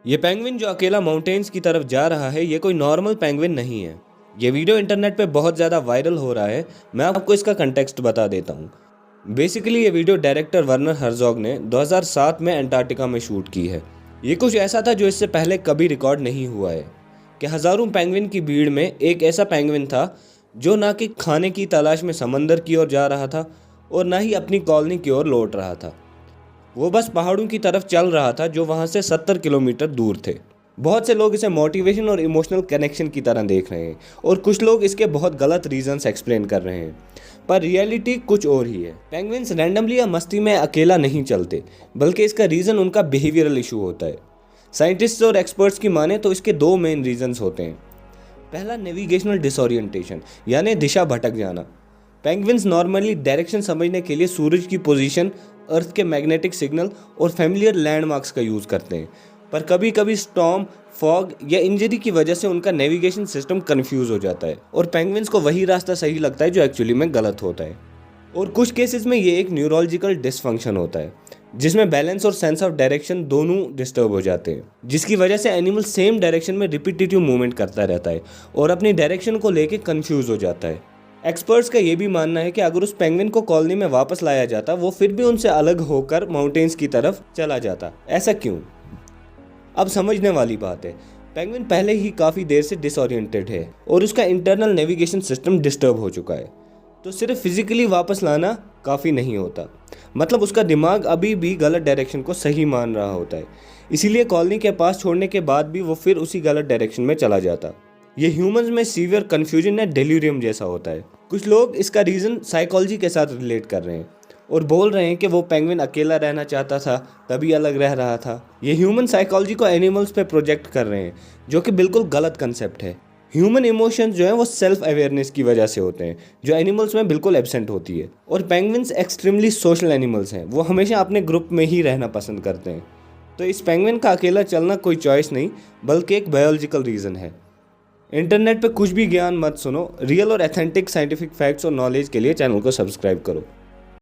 ये पेंगुइन जो अकेला माउंटेन्स की तरफ जा रहा है, ये कोई नॉर्मल पेंगुइन नहीं है। ये वीडियो इंटरनेट पे बहुत ज़्यादा वायरल हो रहा है। मैं आपको इसका कंटेक्स्ट बता देता हूँ। बेसिकली ये वीडियो डायरेक्टर वर्नर हर्जोग ने 2007 में अंटार्कटिका में शूट की है। ये कुछ ऐसा था जो इससे पहले कभी रिकॉर्ड नहीं हुआ है कि हज़ारों पेंगुइन की भीड़ में एक ऐसा पेंगुइन था जो ना कि खाने की तलाश में समंदर की ओर जा रहा था और ना ही अपनी कॉलोनी की ओर लौट रहा था। वो बस पहाड़ों की तरफ चल रहा था जो वहाँ से 70 किलोमीटर दूर थे। बहुत से लोग इसे मोटिवेशन और इमोशनल कनेक्शन की तरह देख रहे हैं और कुछ लोग इसके बहुत गलत रीजंस एक्सप्लेन कर रहे हैं, पर रियलिटी कुछ और ही है। पेंगुइन्स रैंडमली या मस्ती में अकेला नहीं चलते, बल्कि इसका रीज़न उनका बिहेवियरल इशू होता है। साइंटिस्ट्स और एक्सपर्ट्स की माने तो इसके दो मेन रीजंस होते हैं। पहला, नेविगेशनल डिसोरिएंटेशन यानी दिशा भटक जाना। पेंगुइन्स नॉर्मली डायरेक्शन समझने के लिए सूरज की पोजीशन, अर्थ के मैग्नेटिक सिग्नल और फैमिलियर लैंडमार्क्स का यूज़ करते हैं, पर कभी कभी स्टॉर्म, फॉग या इंजरी की वजह से उनका नेविगेशन सिस्टम कंफ्यूज हो जाता है और पेंगुइन्स को वही रास्ता सही लगता है जो एक्चुअली में गलत होता है। और कुछ केसेस में ये एक न्यूरोलॉजिकल डिसफंक्शन होता है जिसमें बैलेंस और सेंस ऑफ डायरेक्शन दोनों डिस्टर्ब हो जाते हैं, जिसकी वजह से एनिमल सेम डायरेक्शन में रिपीटेटिव मूवमेंट करता रहता है और अपनी डायरेक्शन को लेके कंफ्यूज हो जाता है। एक्सपर्ट्स का ये भी मानना है कि अगर उस पेंगुइन को कॉलोनी में वापस लाया जाता वो फिर भी उनसे अलग होकर माउंटेन्स की तरफ चला जाता। ऐसा क्यों? अब समझने वाली बात है। पेंगुइन पहले ही काफ़ी देर से डिसओरिएंटेड है और उसका इंटरनल नेविगेशन सिस्टम डिस्टर्ब हो चुका है, तो सिर्फ फिजिकली वापस लाना काफ़ी नहीं होता। मतलब उसका दिमाग अभी भी गलत डायरेक्शन को सही मान रहा होता है, इसीलिए कॉलोनी के पास छोड़ने के बाद भी वो फिर उसी गलत डायरेक्शन में चला जाता। ये ह्यूमंस में सीवियर कन्फ्यूजन या डेल्यूरियम जैसा होता है। कुछ लोग इसका रीज़न साइकोलॉजी के साथ रिलेट कर रहे हैं और बोल रहे हैं कि वो पेंगुइन अकेला रहना चाहता था तभी अलग रह रहा था। ये ह्यूमन साइकोलॉजी को एनिमल्स पे प्रोजेक्ट कर रहे हैं, जो कि बिल्कुल गलत कंसेप्ट है। ह्यूमन इमोशंस जो हैं वो सेल्फ अवेयरनेस की वजह से होते हैं, जो एनिमल्स में बिल्कुल एब्सेंट होती है। और पेंगुइन्स एक्सट्रीमली सोशल एनिमल्स हैं, वो हमेशा अपने ग्रुप में ही रहना पसंद करते हैं। तो इस पेंगुइन का अकेला चलना कोई चॉइस नहीं, बल्कि एक बायोलॉजिकल रीज़न है। इंटरनेट पे कुछ भी ज्ञान मत सुनो। रियल और एथेंटिक साइंटिफिक फैक्ट्स और नॉलेज के लिए चैनल को सब्सक्राइब करो।